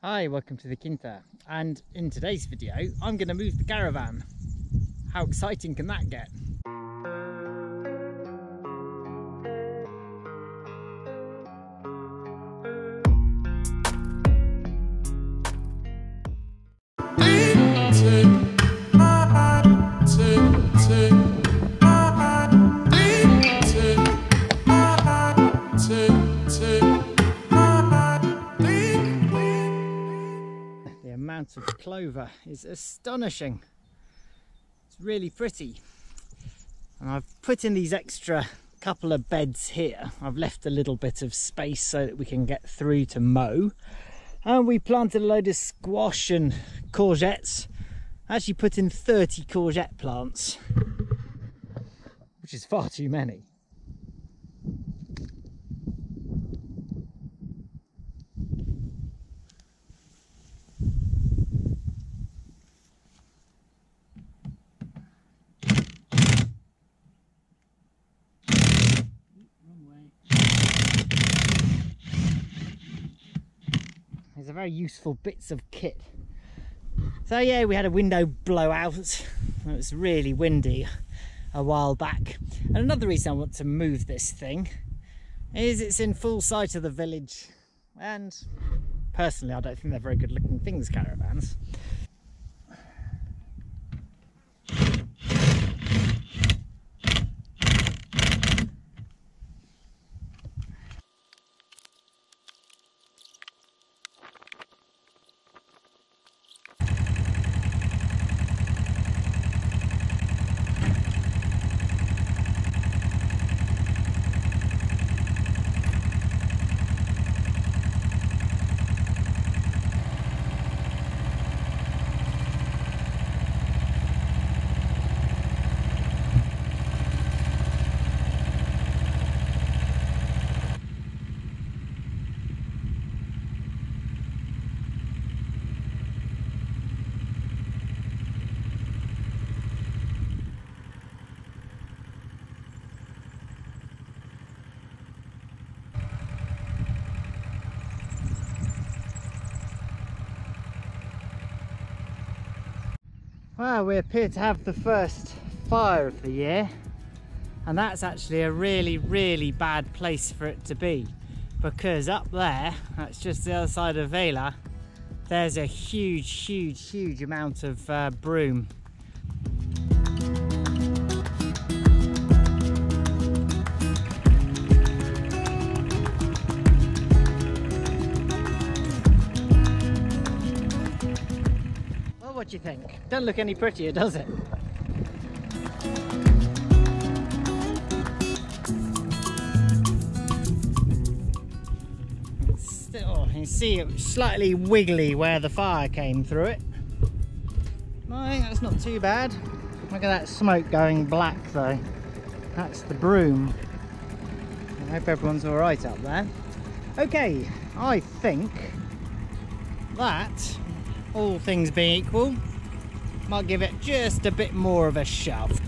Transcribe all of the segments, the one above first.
Hi, welcome to the Quinta, and in today's video I'm going to move the caravan. How exciting can that get? The amount of clover is astonishing. It's really pretty. And I've put in these extra couple of beds here. I've left a little bit of space so that we can get through to mow. And we planted a load of squash and courgettes. I actually put in 30 courgette plants, which is far too many. These are very useful bits of kit. So yeah, we had a window blowout. It was really windy a while back. And another reason I want to move this thing is it's in full sight of the village. And personally, I don't think they're very good looking things, caravans. Well, we appear to have the first fire of the year, and that's actually a really bad place for it to be, because up there, that's just the other side of Vela, there's a huge amount of broom. What do you think? Doesn't look any prettier, does it? Still, you can see it was slightly wiggly where the fire came through it. I think that's not too bad. Look at that smoke going black though. That's the broom. I hope everyone's alright up there. Okay, I think that, all things being equal, might give it just a bit more of a shove.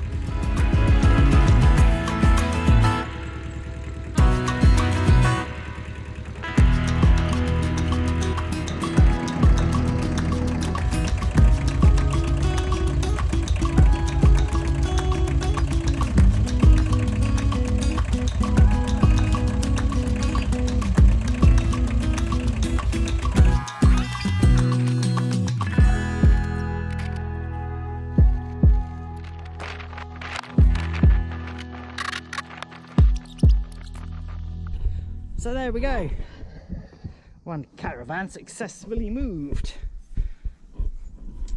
So there we go, one caravan successfully moved.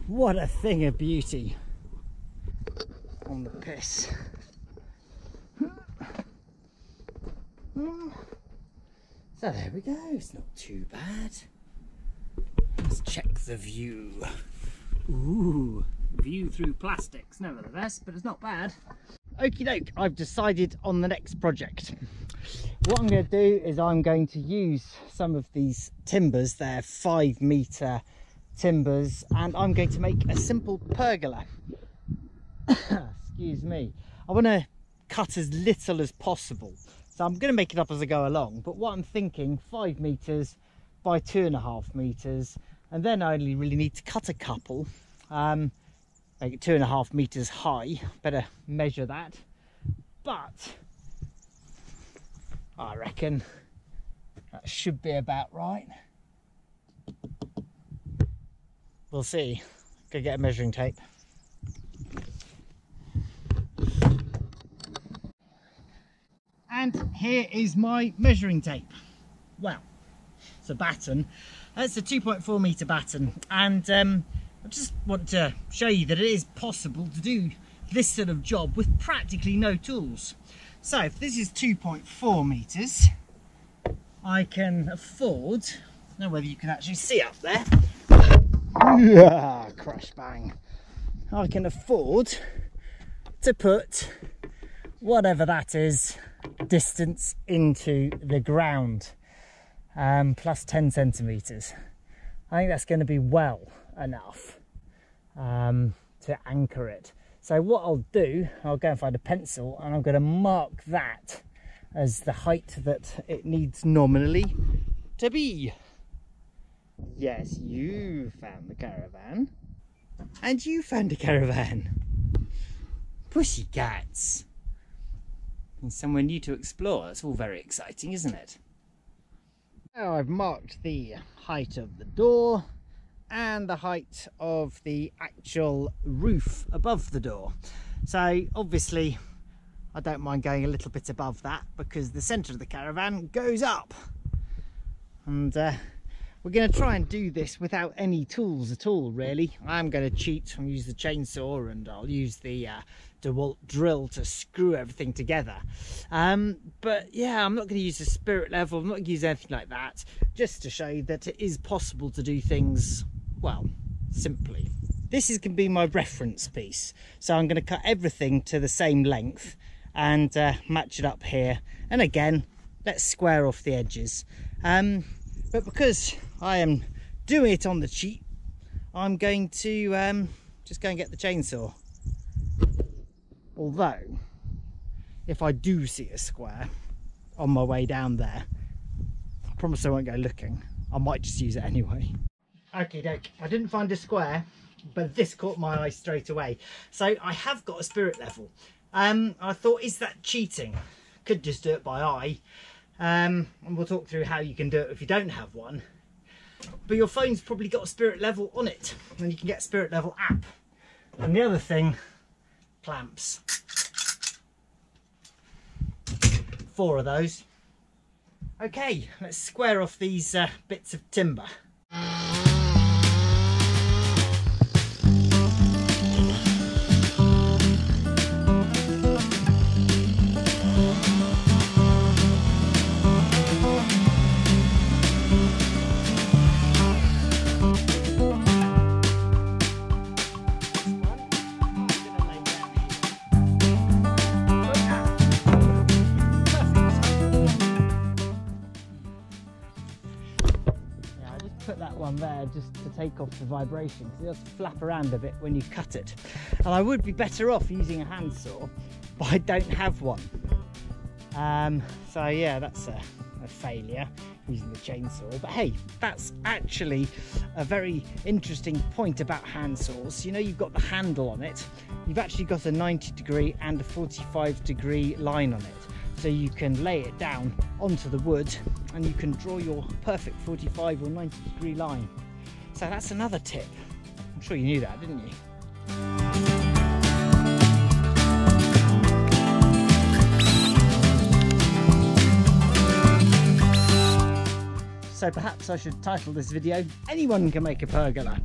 What a thing of beauty on the piss. So there we go, it's not too bad. Let's check the view. Ooh, view through plastics nevertheless, but it's not bad. Okie doke, I've decided on the next project. What I'm going to do is I'm going to use some of these timbers, they're 5 metre timbers, and I'm going to make a simple pergola. Excuse me. I want to cut as little as possible, so I'm going to make it up as I go along, but what I'm thinking, 5 metres, by 2.5 meters, and then I only really need to cut a couple, make it 2.5 meters high. Better measure that, but I reckon that should be about right. We'll see. Go get a measuring tape. And here is my measuring tape. Well, it's a batten. It's a 2.4 meter batten, and I just want to show you that it is possible to do this sort of job with practically no tools. So if this is 2.4 meters, I can afford, I don't know whether you can actually see up there. Yeah, crash bang. I can afford to put whatever that is distance into the ground, plus 10 centimeters. I think that's going to be well enough to anchor it. So what I'll do, I'll go and find a pencil, and I'm going to mark that as the height that it needs nominally to be. Yes, you found the caravan, and you found a caravan. Pussycats. And somewhere new to explore. It's all very exciting, isn't it? Now I've marked the height of the door and the height of the actual roof above the door. So obviously I don't mind going a little bit above that, because the centre of the caravan goes up. And we're going to try and do this without any tools at all, really. I'm going to cheat and use the chainsaw, and I'll use the DeWalt drill to screw everything together. But yeah, I'm not going to use a spirit level, I'm not going to use anything like that, just to show you that it is possible to do things, well, simply. This is going to be my reference piece, so I'm going to cut everything to the same length and match it up here. And again, let's square off the edges. But because I am doing it on the cheap, I'm going to just go and get the chainsaw. Although, if I do see a square on my way down there, I promise I won't go looking. I might just use it anyway. Okay, doke. I didn't find a square, but this caught my eye straight away. So I have got a spirit level. I thought, is that cheating? Could just do it by eye. And we'll talk through how you can do it if you don't have one. But your phone's probably got a spirit level on it, and you can get a spirit level app. And the other thing, clamps. 4 of those. Okay, let's square off these bits of timber. Put that one there just to take off the vibration, because it does flap around a bit when you cut it. And I would be better off using a handsaw, but I don't have one. So yeah, that's a failure using the chainsaw. But hey, that's actually a very interesting point about handsaws. You know, you've got the handle on it, you've actually got a 90-degree and a 45-degree line on it. So you can lay it down onto the wood and you can draw your perfect 45 or 90-degree line. So that's another tip. I'm sure you knew that, didn't you? So perhaps I should title this video, Anyone Can Make a Pergola.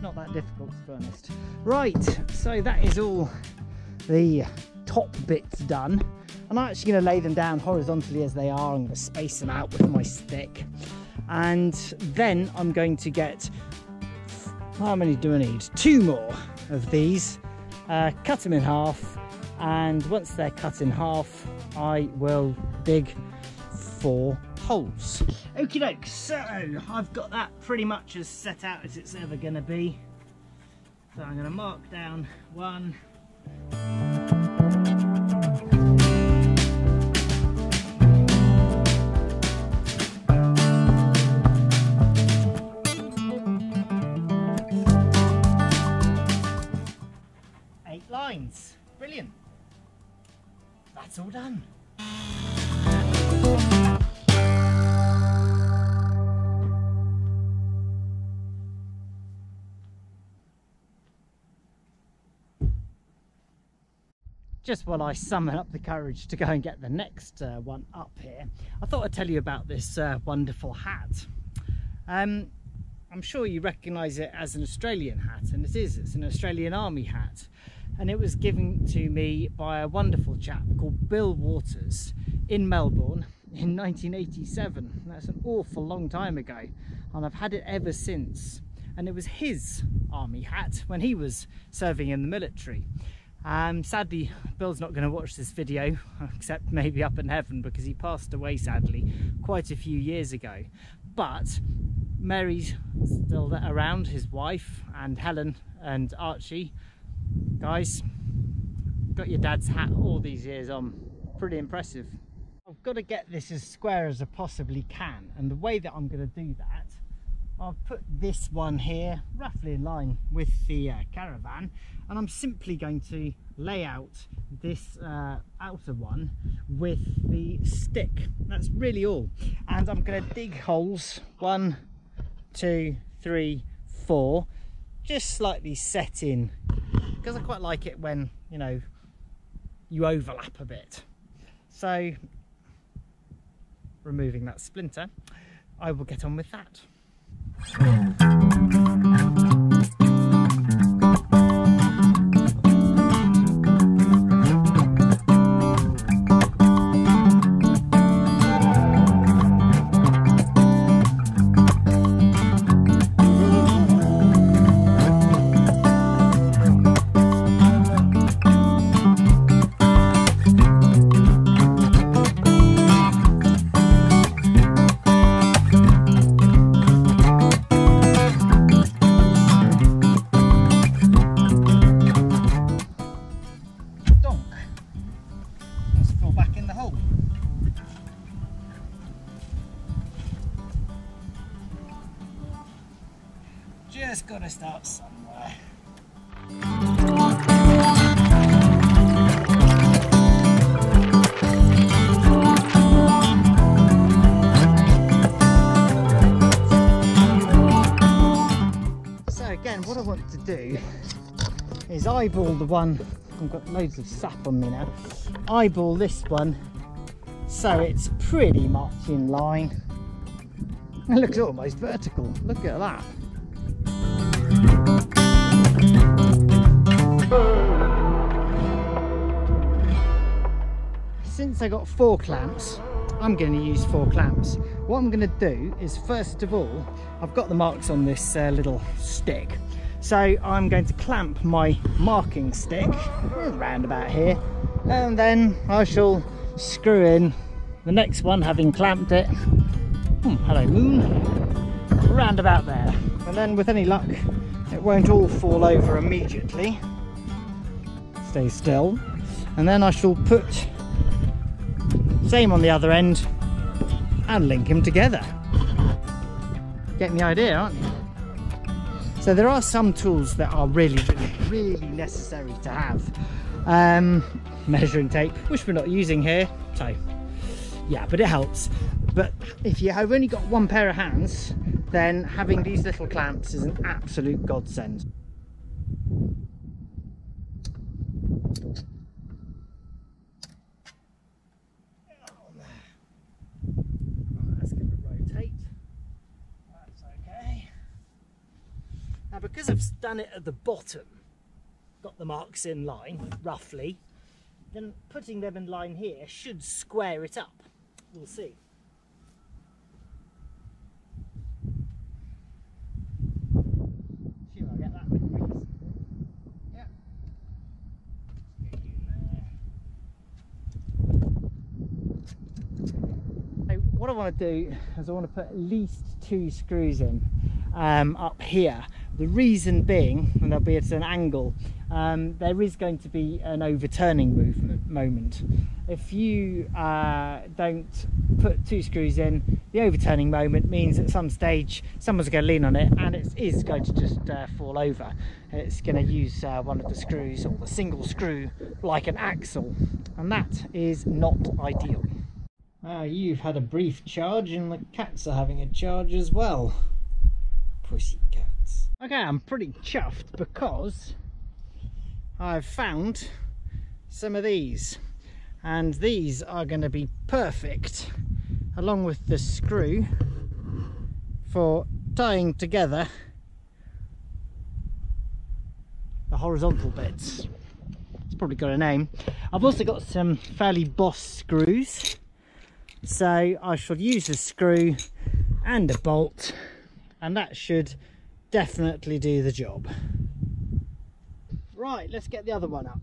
Not that difficult, to be honest. Right, so that is all the top bits done. I'm actually going to lay them down horizontally as they are. I'm going to space them out with my stick. And then I'm going to get, how many do I need? 2 more of these. Cut them in half. And once they're cut in half, I will dig 4 holes. Okie doke, so I've got that pretty much as set out as it's ever going to be. So I'm going to mark down 1. that's all done. Just while I summon up the courage to go and get the next one up here, I thought I'd tell you about this wonderful hat. I'm sure you recognise it as an Australian hat, and it is. It's an Australian Army hat, and it was given to me by a wonderful chap called Bill Waters in Melbourne in 1987. That's an awful long time ago, and I've had it ever since. And it was his army hat when he was serving in the military. Sadly, Bill's not going to watch this video, except maybe up in heaven, because he passed away sadly quite a few years ago. But Mary's still around, his wife, and Helen and Archie. Guys, got your dad's hat all these years on. Pretty impressive. I've got to get this as square as I possibly can, and the way that I'm going to do that, I'll put this one here roughly in line with the caravan, and I'm simply going to lay out this outer one with the stick. That's really all. And I'm going to dig holes, 1, 2, 3, 4, just slightly set in, because I quite like it when, you know, you overlap a bit. So, removing that splinter, I will get on with that. Just gotta start somewhere. So again, what I want to do is eyeball the one. I've got loads of sap on me now. Eyeball this one so it's pretty much in line. It looks almost vertical. Look at that. Since I got 4 clamps, I'm going to use 4 clamps. What I'm going to do is, first of all, I've got the marks on this little stick, so I'm going to clamp my marking stick around about here, and then I shall screw in the next one, having clamped it, hello moon, round about there. And then with any luck, it won't all fall over immediately. Stay still. And then I shall put same on the other end and link them together. Getting the idea, aren't you? So there are some tools that are really necessary to have. Measuring tape, which we're not using here, so yeah, but it helps. But if you have only got one pair of hands, then having these little clamps is an absolute godsend. That's going to rotate. That's okay. Now, because I've done it at the bottom, got the marks in line, roughly, then putting them in line here should square it up. We'll see. Assume I'll get that with grease. Yeah. So what I want to do is I want to put at least 2 screws in up here. The reason being, and they'll be at an angle, there is going to be an overturning moment. If you don't put 2 screws in, the overturning moment means at some stage someone's going to lean on it and it is going to just fall over. It's going to use one of the screws, or the single screw, like an axle, and that is not ideal. You've had a brief charge and the cats are having a charge as well. Pussy cats. Okay, I'm pretty chuffed because I've found some of these, and these are going to be perfect along with the screw for tying together the horizontal bits. It's probably got a name. I've also got some fairly boss screws, so I shall use a screw and a bolt, and that should definitely do the job. Right, let's get the other one up.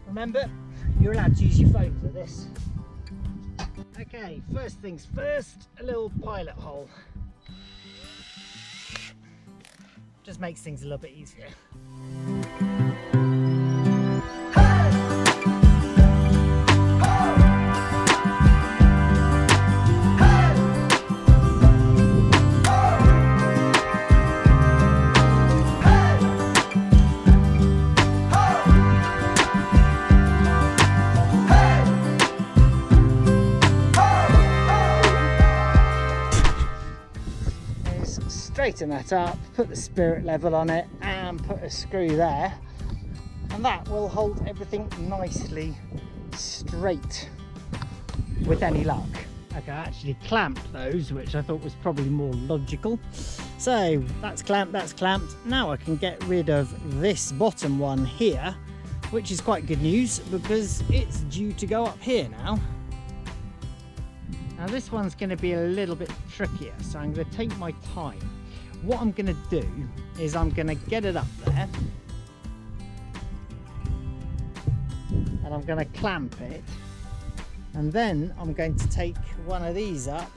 Remember, you're allowed to use your phone for this. Okay, first things first, a little pilot hole. Just makes things a little bit easier. Straighten that up, put the spirit level on it and put a screw there, and that will hold everything nicely straight with any luck. Okay, I actually clamped those, which I thought was probably more logical. So that's clamped. Now I can get rid of this bottom one here, which is quite good news because it's due to go up here now. Now this one's going to be a little bit trickier, so I'm going to take my time. What I'm going to do is I'm going to get it up there and I'm going to clamp it, and then I'm going to take one of these up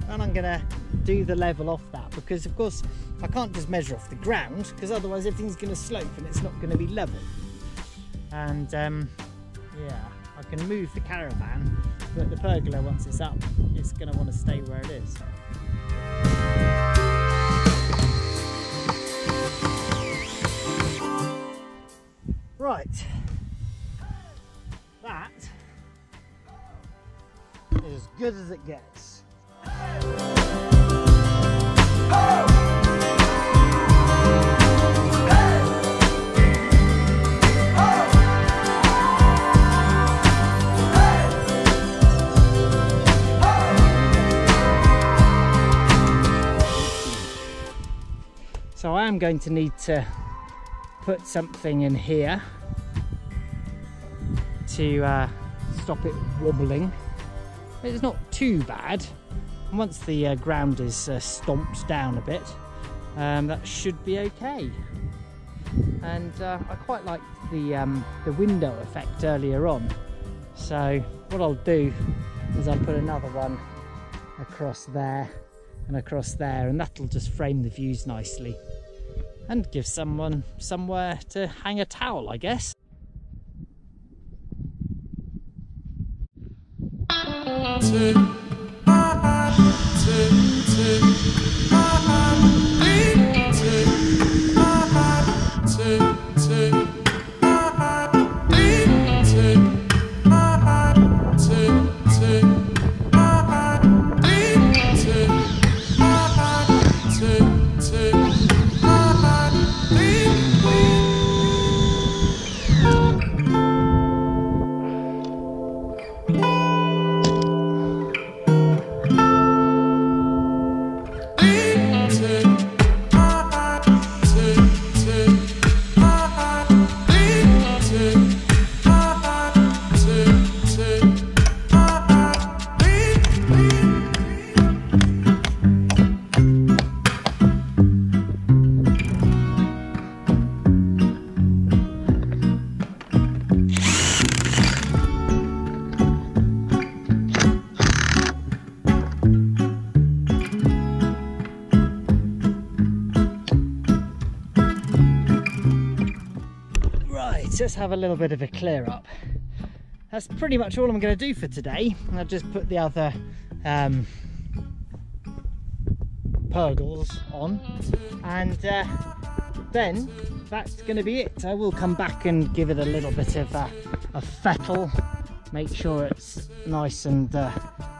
and I'm going to do the level off that, because of course I can't just measure off the ground, because otherwise everything's going to slope and it's not going to be level. And yeah, I can move the caravan, but the pergola, once it's up, it's going to want to stay where it is. Right, that is as good as it gets. So I am going to need to put something in here to stop it wobbling. It's not too bad. Once the ground is stomped down a bit, that should be okay. And I quite liked the window effect earlier on. So what I'll do is I'll put another one across there and across there, and that'll just frame the views nicely and give someone somewhere to hang a towel, I guess. Right, let's have a little bit of a clear up. That's pretty much all I'm going to do for today. I'll just put the other purgles on, and then that's going to be it. I will come back and give it a little bit of a fettle, make sure it's nice and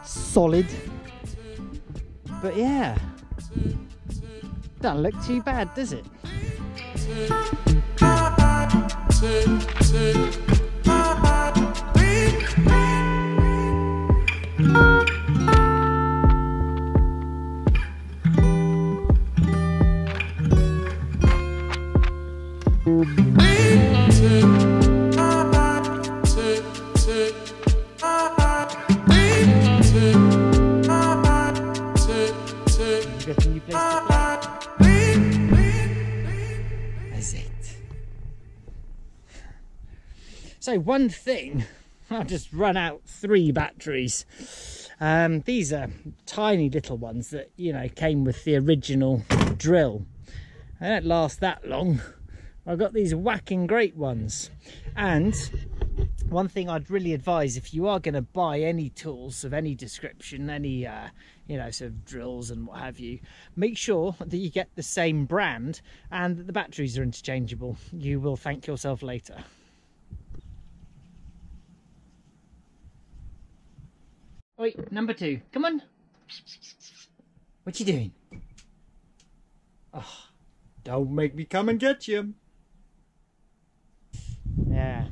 solid. But yeah, doesn't look too bad, does it? So one thing, I'll just run out 3 batteries. These are tiny little ones that, you know, came with the original drill. They don't last that long. I've got these whacking great ones. And one thing I'd really advise, if you are going to buy any tools of any description, any you know, sort of drills and what have you, make sure that you get the same brand and that the batteries are interchangeable. You will thank yourself later. Oi, number 2, come on. What you doing? Oh, don't make me come and get you. Yeah,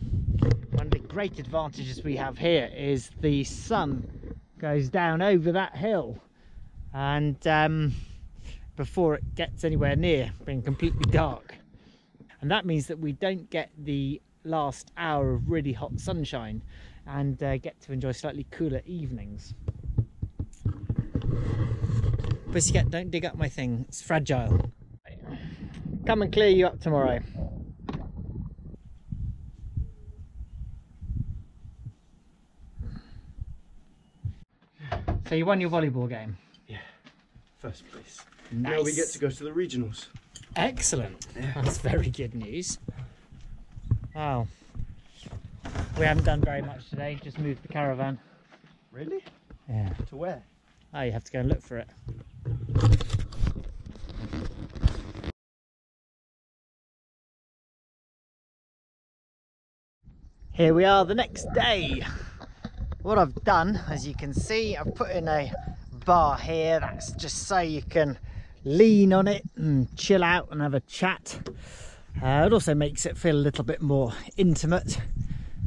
one of the great advantages we have here is the sun goes down over that hill, and before it gets anywhere near being completely dark, and that means that we don't get the last hour of really hot sunshine and get to enjoy slightly cooler evenings. Pussycat, don't dig up my thing, it's fragile. Come and clear you up tomorrow. So you won your volleyball game? Yeah, first place. Nice. Now we get to go to the regionals. Excellent. Yeah. That's very good news. Wow. We haven't done very much today, just moved the caravan. Really? Yeah. To where? Oh, you have to go and look for it. Here we are the next day. What I've done, as you can see, I've put in a bar here. That's just so you can lean on it and chill out and have a chat. It also makes it feel a little bit more intimate.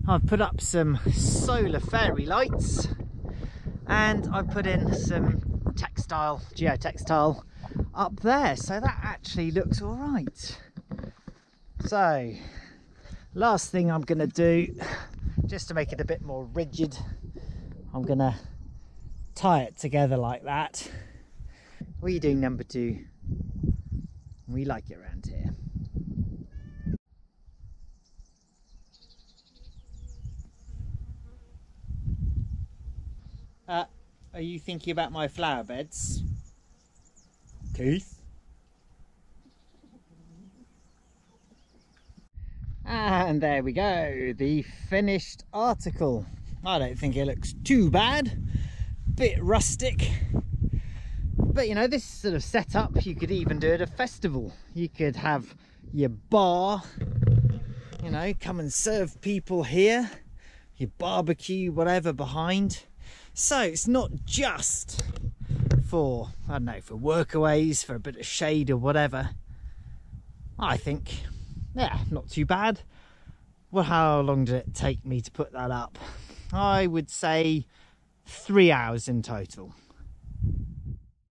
I've put up some solar fairy lights, and I've put in some geotextile up there, so that actually looks all right. So last thing I'm going to do, just to make it a bit more rigid, I'm going to tie it together like that. What are you doing, number 2? We like it around here. Are you thinking about my flower beds, Keith? And there we go, the finished article. I don't think it looks too bad. Bit rustic. But you know, this sort of setup you could even do at a festival. You could have your bar, you know, come and serve people here, your barbecue, whatever behind. So it's not just for, I don't know, for workaways, for a bit of shade or whatever. I think, yeah, not too bad. Well, how long did it take me to put that up? I would say 3 hours in total.